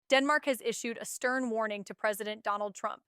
Denmark has issued a stern warning to President Donald Trump.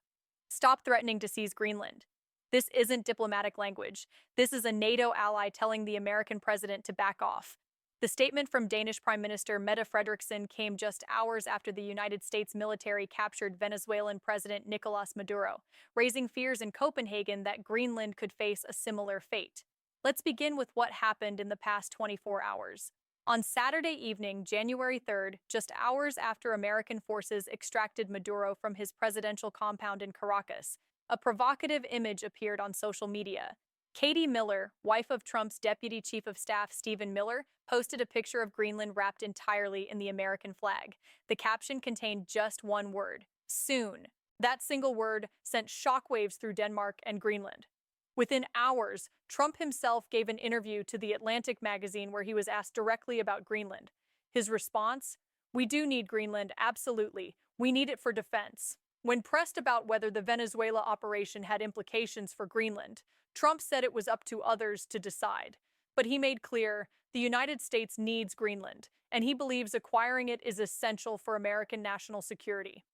Stop threatening to seize Greenland. This isn't diplomatic language. This is a NATO ally telling the American president to back off. The statement from Danish Prime Minister Mette Frederiksen came just hours after the United States military captured Venezuelan President Nicolas Maduro, raising fears in Copenhagen that Greenland could face a similar fate. Let's begin with what happened in the past 24 hours. On Saturday evening, January 3rd, just hours after American forces extracted Maduro from his presidential compound in Caracas, a provocative image appeared on social media. Katie Miller, wife of Trump's Deputy Chief of Staff Stephen Miller, posted a picture of Greenland wrapped entirely in the American flag. The caption contained just one word: soon. That single word sent shockwaves through Denmark and Greenland. Within hours, Trump himself gave an interview to The Atlantic magazine where he was asked directly about Greenland. His response? "We do need Greenland, absolutely. We need it for defense." When pressed about whether the Venezuela operation had implications for Greenland, Trump said it was up to others to decide. But he made clear the United States needs Greenland, and he believes acquiring it is essential for American national security.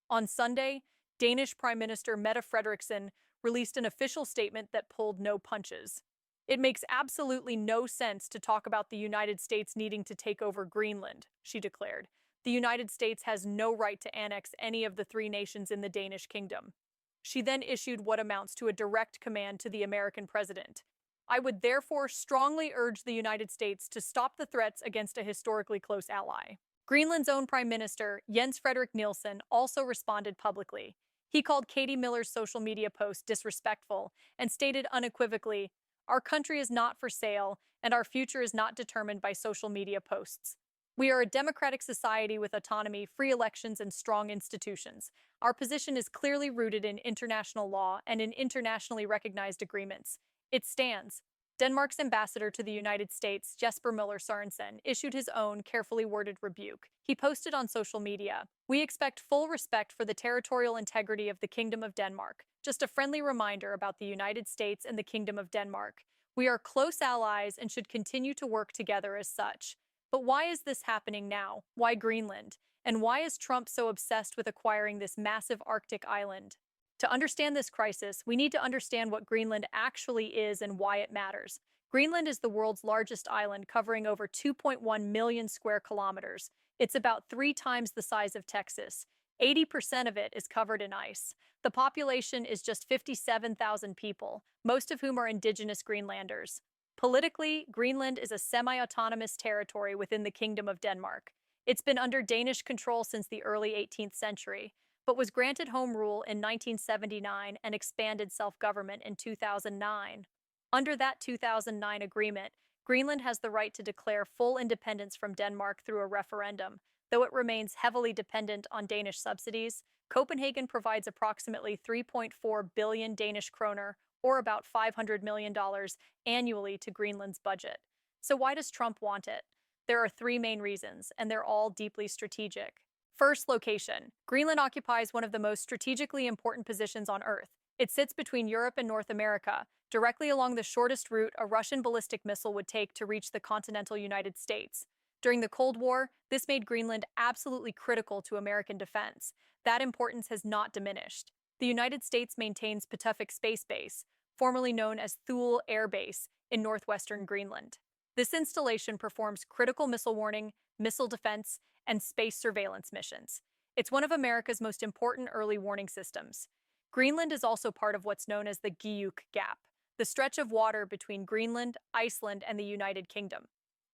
On Sunday, Danish Prime Minister Mette Frederiksen released an official statement that pulled no punches. "It makes absolutely no sense to talk about the United States needing to take over Greenland," she declared. "The United States has no right to annex any of the three nations in the Danish kingdom." She then issued what amounts to a direct command to the American president. "I would therefore strongly urge the United States to stop the threats against a historically close ally." Greenland's own Prime Minister, Jens Frederik Nielsen, also responded publicly. He called Katie Miller's social media post disrespectful and stated unequivocally, "Our country is not for sale, and our future is not determined by social media posts. We are a democratic society with autonomy, free elections, and strong institutions. Our position is clearly rooted in international law and in internationally recognized agreements. It stands." Denmark's ambassador to the United States, Jesper Møller Sørensen, issued his own carefully worded rebuke. He posted on social media, "We expect full respect for the territorial integrity of the Kingdom of Denmark. Just a friendly reminder about the United States and the Kingdom of Denmark. We are close allies and should continue to work together as such. But why is this happening now? Why Greenland? And why is Trump so obsessed with acquiring this massive Arctic island?" To understand this crisis, we need to understand what Greenland actually is and why it matters. Greenland is the world's largest island, covering over 2.1 million square kilometers. It's about 3 times the size of Texas. 80% of it is covered in ice. The population is just 57,000 people, most of whom are indigenous Greenlanders. Politically, Greenland is a semi-autonomous territory within the Kingdom of Denmark. It's been under Danish control since the early 18th century, but was granted home rule in 1979 and expanded self-government in 2009. Under that 2009 agreement, Greenland has the right to declare full independence from Denmark through a referendum. Though it remains heavily dependent on Danish subsidies, Copenhagen provides approximately 3.4 billion Danish kroner, or about $500 million annually to Greenland's budget. So why does Trump want it? There are 3 main reasons, and they're all deeply strategic. First, location. Greenland occupies one of the most strategically important positions on Earth. It sits between Europe and North America, directly along the shortest route a Russian ballistic missile would take to reach the continental United States. During the Cold War, this made Greenland absolutely critical to American defense. That importance has not diminished. The United States maintains Patuffik Space Base, formerly known as Thule Air Base, in northwestern Greenland. This installation performs critical missile warning, missile defense, and space surveillance missions. It's one of America's most important early warning systems. Greenland is also part of what's known as the Guyuk Gap, the stretch of water between Greenland, Iceland, and the United Kingdom.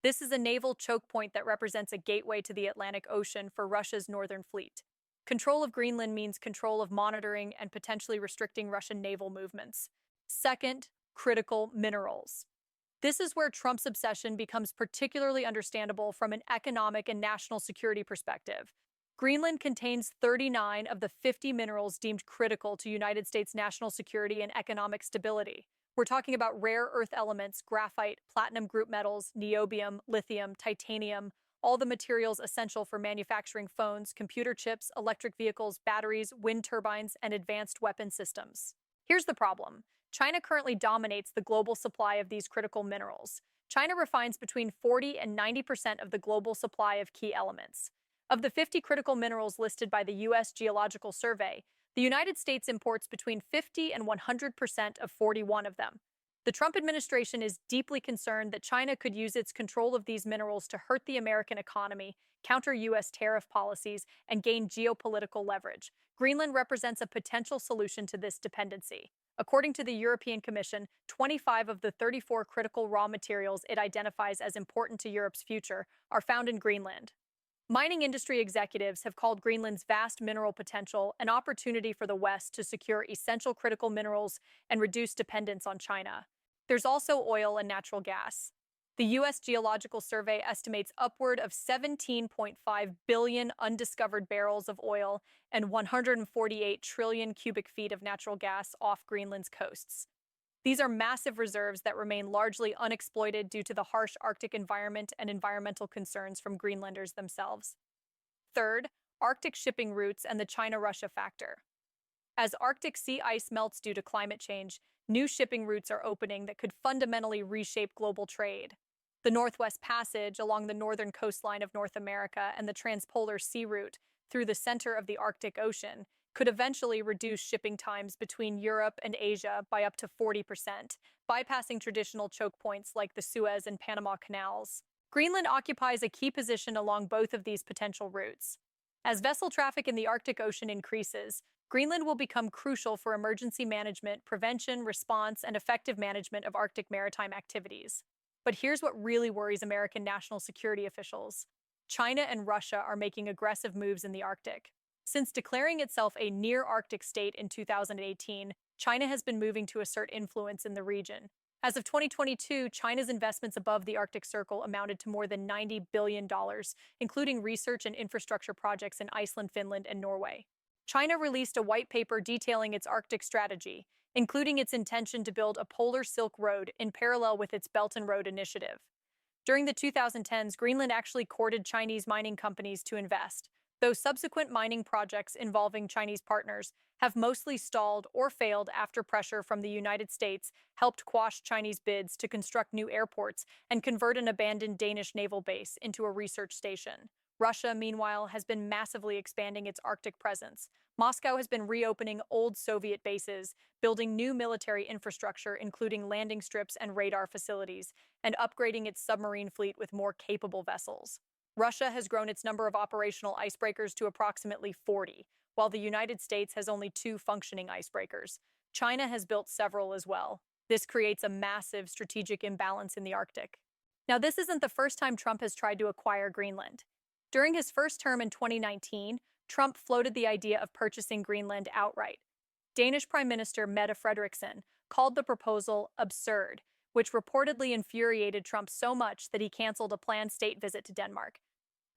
This is a naval choke point that represents a gateway to the Atlantic Ocean for Russia's northern fleet. Control of Greenland means control of monitoring and potentially restricting Russian naval movements. Second, critical minerals. This is where Trump's obsession becomes particularly understandable from an economic and national security perspective. Greenland contains 39 of the 50 minerals deemed critical to United States national security and economic stability. We're talking about rare earth elements, graphite, platinum group metals, niobium, lithium, titanium, all the materials essential for manufacturing phones, computer chips, electric vehicles, batteries, wind turbines, and advanced weapon systems. Here's the problem. China currently dominates the global supply of these critical minerals. China refines between 40 and 90% of the global supply of key elements. Of the 50 critical minerals listed by the U.S. Geological Survey, the United States imports between 50 and 100% of 41 of them. The Trump administration is deeply concerned that China could use its control of these minerals to hurt the American economy, counter U.S. tariff policies, and gain geopolitical leverage. Greenland represents a potential solution to this dependency. According to the European Commission, 25 of the 34 critical raw materials it identifies as important to Europe's future are found in Greenland. Mining industry executives have called Greenland's vast mineral potential an opportunity for the West to secure essential critical minerals and reduce dependence on China. There's also oil and natural gas. The U.S. Geological Survey estimates upward of 17.5 billion undiscovered barrels of oil and 148 trillion cubic feet of natural gas off Greenland's coasts. These are massive reserves that remain largely unexploited due to the harsh Arctic environment and environmental concerns from Greenlanders themselves. Third, Arctic shipping routes and the China-Russia factor. As Arctic sea ice melts due to climate change, new shipping routes are opening that could fundamentally reshape global trade. The Northwest Passage along the northern coastline of North America and the Transpolar Sea Route through the center of the Arctic Ocean could eventually reduce shipping times between Europe and Asia by up to 40%, bypassing traditional choke points like the Suez and Panama Canals. Greenland occupies a key position along both of these potential routes. As vessel traffic in the Arctic Ocean increases, Greenland will become crucial for emergency management, prevention, response, and effective management of Arctic maritime activities. But here's what really worries American national security officials. China and Russia are making aggressive moves in the Arctic. Since declaring itself a near-Arctic state in 2018, China has been moving to assert influence in the region. As of 2022, China's investments above the Arctic Circle amounted to more than $90 billion, including research and infrastructure projects in Iceland, Finland, and Norway. China released a white paper detailing its Arctic strategy, including its intention to build a polar Silk Road in parallel with its Belt and Road initiative. During the 2010s, Greenland actually courted Chinese mining companies to invest, though subsequent mining projects involving Chinese partners have mostly stalled or failed after pressure from the United States helped quash Chinese bids to construct new airports and convert an abandoned Danish naval base into a research station. Russia, meanwhile, has been massively expanding its Arctic presence. Moscow has been reopening old Soviet bases, building new military infrastructure, including landing strips and radar facilities, and upgrading its submarine fleet with more capable vessels. Russia has grown its number of operational icebreakers to approximately 40, while the United States has only 2 functioning icebreakers. China has built several as well. This creates a massive strategic imbalance in the Arctic. Now, this isn't the first time Trump has tried to acquire Greenland. During his first term in 2019, Trump floated the idea of purchasing Greenland outright. Danish Prime Minister Mette Frederiksen called the proposal absurd, which reportedly infuriated Trump so much that he canceled a planned state visit to Denmark.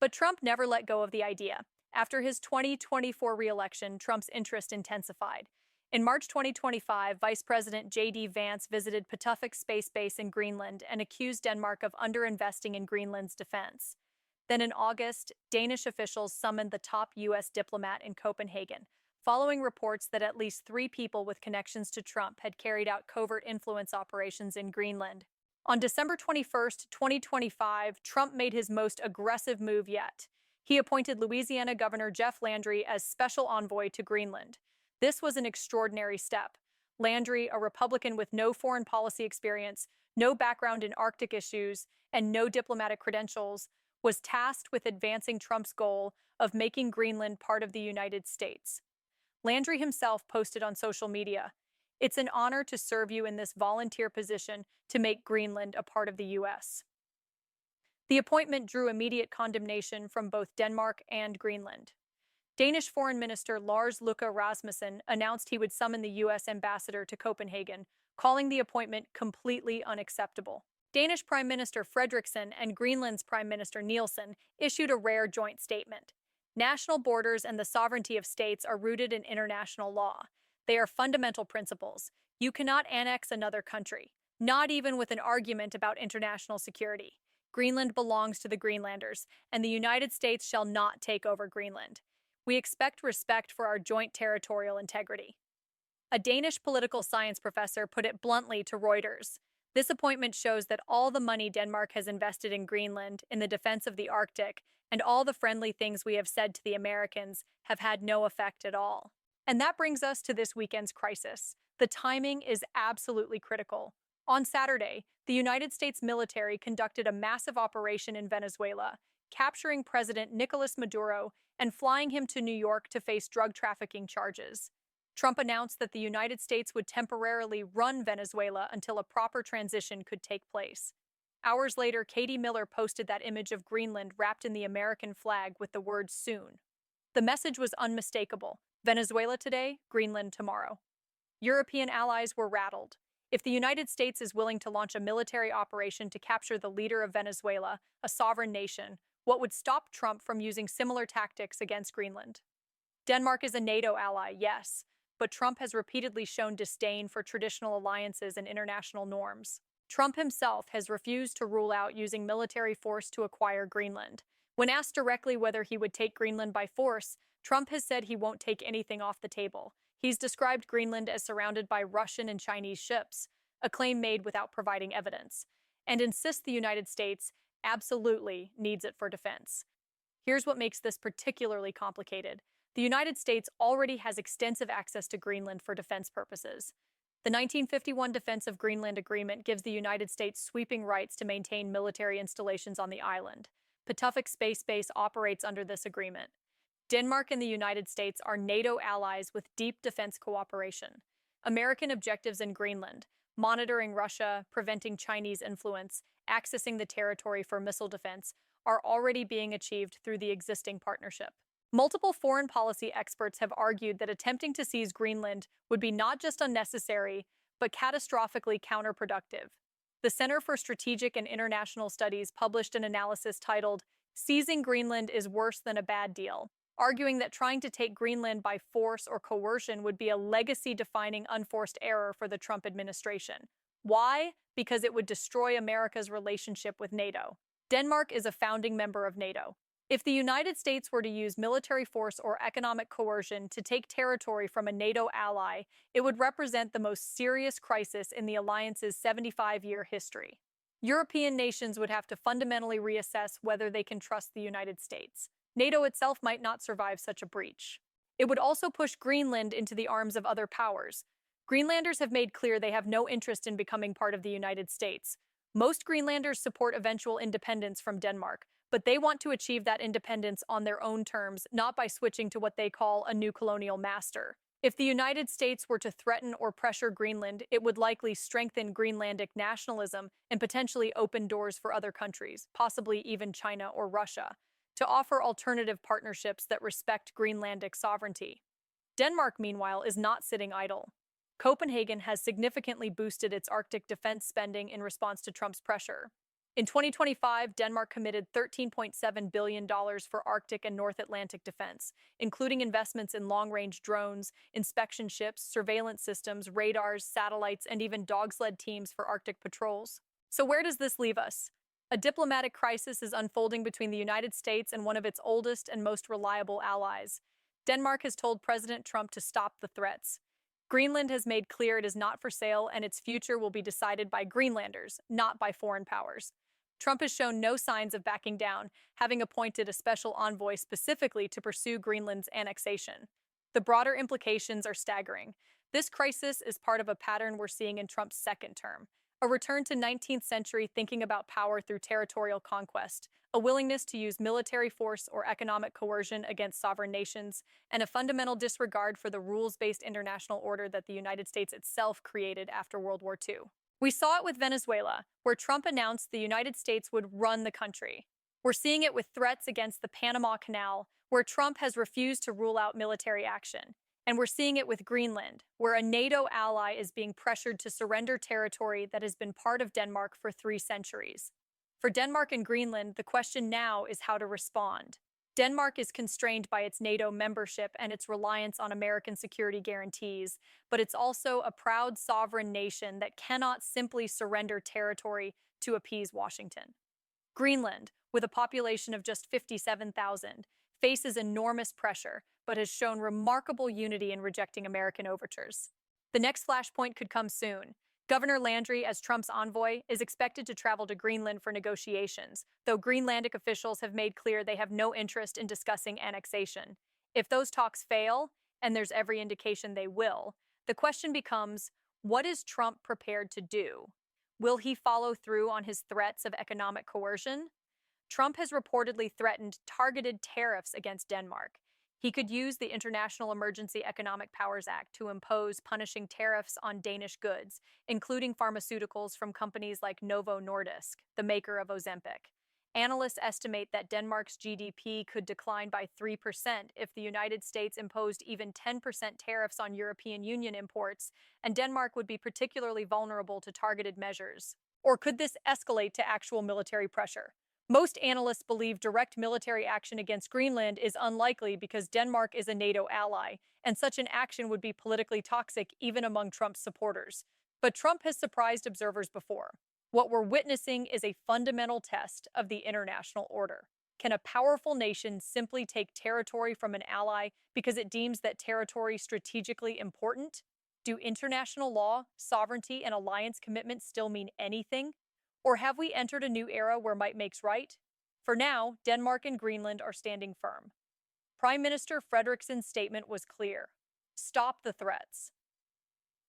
But Trump never let go of the idea. After his 2024 re-election, Trump's interest intensified. In March 2025, Vice President J.D. Vance visited Patuffik Space Base in Greenland and accused Denmark of underinvesting in Greenland's defense. Then in August, Danish officials summoned the top U.S. diplomat in Copenhagen, following reports that at least 3 people with connections to Trump had carried out covert influence operations in Greenland. On December 21, 2025, Trump made his most aggressive move yet. He appointed Louisiana Governor Jeff Landry as special envoy to Greenland. This was an extraordinary step. Landry, a Republican with no foreign policy experience, no background in Arctic issues, and no diplomatic credentials, was tasked with advancing Trump's goal of making Greenland part of the United States. Landry himself posted on social media, "It's an honor to serve you in this volunteer position to make Greenland a part of the U.S." The appointment drew immediate condemnation from both Denmark and Greenland. Danish Foreign Minister Lars Løkke Rasmussen announced he would summon the U.S. ambassador to Copenhagen, calling the appointment completely unacceptable. Danish Prime Minister Frederiksen and Greenland's Prime Minister Nielsen issued a rare joint statement. National borders and the sovereignty of states are rooted in international law. They are fundamental principles. You cannot annex another country, not even with an argument about international security. Greenland belongs to the Greenlanders, and the United States shall not take over Greenland. We expect respect for our joint territorial integrity. A Danish political science professor put it bluntly to Reuters, This appointment shows that all the money Denmark has invested in Greenland, in the defense of the Arctic, and all the friendly things we have said to the Americans have had no effect at all. And that brings us to this weekend's crisis. The timing is absolutely critical. On Saturday, the United States military conducted a massive operation in Venezuela, capturing President Nicolas Maduro and flying him to New York to face drug trafficking charges. Trump announced that the United States would temporarily run Venezuela until a proper transition could take place. Hours later, Katie Miller posted that image of Greenland wrapped in the American flag with the words soon. The message was unmistakable: Venezuela today, Greenland tomorrow. European allies were rattled. If the United States is willing to launch a military operation to capture the leader of Venezuela, a sovereign nation, what would stop Trump from using similar tactics against Greenland? Denmark is a NATO ally, yes, but Trump has repeatedly shown disdain for traditional alliances and international norms. Trump himself has refused to rule out using military force to acquire Greenland. When asked directly whether he would take Greenland by force, Trump has said he won't take anything off the table. He's described Greenland as surrounded by Russian and Chinese ships, a claim made without providing evidence, and insists the United States absolutely needs it for defense. Here's what makes this particularly complicated. The United States already has extensive access to Greenland for defense purposes. The 1951 Defense of Greenland Agreement gives the United States sweeping rights to maintain military installations on the island. Patuxent Space Base operates under this agreement. Denmark and the United States are NATO allies with deep defense cooperation. American objectives in Greenland, monitoring Russia, preventing Chinese influence, accessing the territory for missile defense, are already being achieved through the existing partnership. Multiple foreign policy experts have argued that attempting to seize Greenland would be not just unnecessary, but catastrophically counterproductive. The Center for Strategic and International Studies published an analysis titled, "Seizing Greenland is Worse Than a Bad Deal," arguing that trying to take Greenland by force or coercion would be a legacy-defining unforced error for the Trump administration. Why? Because it would destroy America's relationship with NATO. Denmark is a founding member of NATO. If the United States were to use military force or economic coercion to take territory from a NATO ally, it would represent the most serious crisis in the alliance's 75-year history. European nations would have to fundamentally reassess whether they can trust the United States. NATO itself might not survive such a breach. It would also push Greenland into the arms of other powers. Greenlanders have made clear they have no interest in becoming part of the United States. Most Greenlanders support eventual independence from Denmark, but they want to achieve that independence on their own terms, not by switching to what they call a new colonial master. If the United States were to threaten or pressure Greenland, it would likely strengthen Greenlandic nationalism and potentially open doors for other countries, possibly even China or Russia, to offer alternative partnerships that respect Greenlandic sovereignty. Denmark, meanwhile, is not sitting idle. Copenhagen has significantly boosted its Arctic defense spending in response to Trump's pressure. In 2025, Denmark committed $13.7 billion for Arctic and North Atlantic defense, including investments in long-range drones, inspection ships, surveillance systems, radars, satellites, and even dog-sled teams for Arctic patrols. So where does this leave us? A diplomatic crisis is unfolding between the United States and one of its oldest and most reliable allies. Denmark has told President Trump to stop the threats. Greenland has made clear it is not for sale, and its future will be decided by Greenlanders, not by foreign powers. Trump has shown no signs of backing down, having appointed a special envoy specifically to pursue Greenland's annexation. The broader implications are staggering. This crisis is part of a pattern we're seeing in Trump's second term: a return to 19th century thinking about power through territorial conquest, a willingness to use military force or economic coercion against sovereign nations, and a fundamental disregard for the rules-based international order that the United States itself created after World War II. We saw it with Venezuela, where Trump announced the United States would run the country. We're seeing it with threats against the Panama Canal, where Trump has refused to rule out military action. And we're seeing it with Greenland, where a NATO ally is being pressured to surrender territory that has been part of Denmark for 3 centuries. For Denmark and Greenland, the question now is how to respond. Denmark is constrained by its NATO membership and its reliance on American security guarantees, but it's also a proud sovereign nation that cannot simply surrender territory to appease Washington. Greenland, with a population of just 57,000, faces enormous pressure, but has shown remarkable unity in rejecting American overtures. The next flashpoint could come soon. Governor Landry, as Trump's envoy, is expected to travel to Greenland for negotiations, though Greenlandic officials have made clear they have no interest in discussing annexation. If those talks fail, and there's every indication they will, the question becomes, what is Trump prepared to do? Will he follow through on his threats of economic coercion? Trump has reportedly threatened targeted tariffs against Denmark. He could use the International Emergency Economic Powers Act to impose punishing tariffs on Danish goods, including pharmaceuticals from companies like Novo Nordisk, the maker of Ozempic. Analysts estimate that Denmark's GDP could decline by 3% if the United States imposed even 10% tariffs on European Union imports, and Denmark would be particularly vulnerable to targeted measures. Or could this escalate to actual military pressure? Most analysts believe direct military action against Greenland is unlikely because Denmark is a NATO ally, and such an action would be politically toxic even among Trump's supporters. But Trump has surprised observers before. What we're witnessing is a fundamental test of the international order. Can a powerful nation simply take territory from an ally because it deems that territory strategically important? Do international law, sovereignty, and alliance commitments still mean anything? Or have we entered a new era where might makes right? For now, Denmark and Greenland are standing firm. Prime Minister Fredriksen's statement was clear. Stop the threats.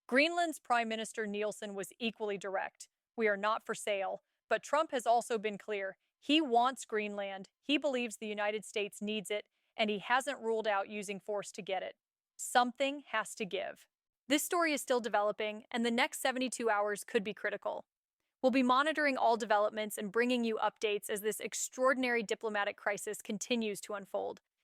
Greenland's Prime Minister Nielsen was equally direct. We are not for sale. But Trump has also been clear. He wants Greenland, he believes the United States needs it, and he hasn't ruled out using force to get it. Something has to give. This story is still developing, and the next 72 hours could be critical. We'll be monitoring all developments and bringing you updates as this extraordinary diplomatic crisis continues to unfold.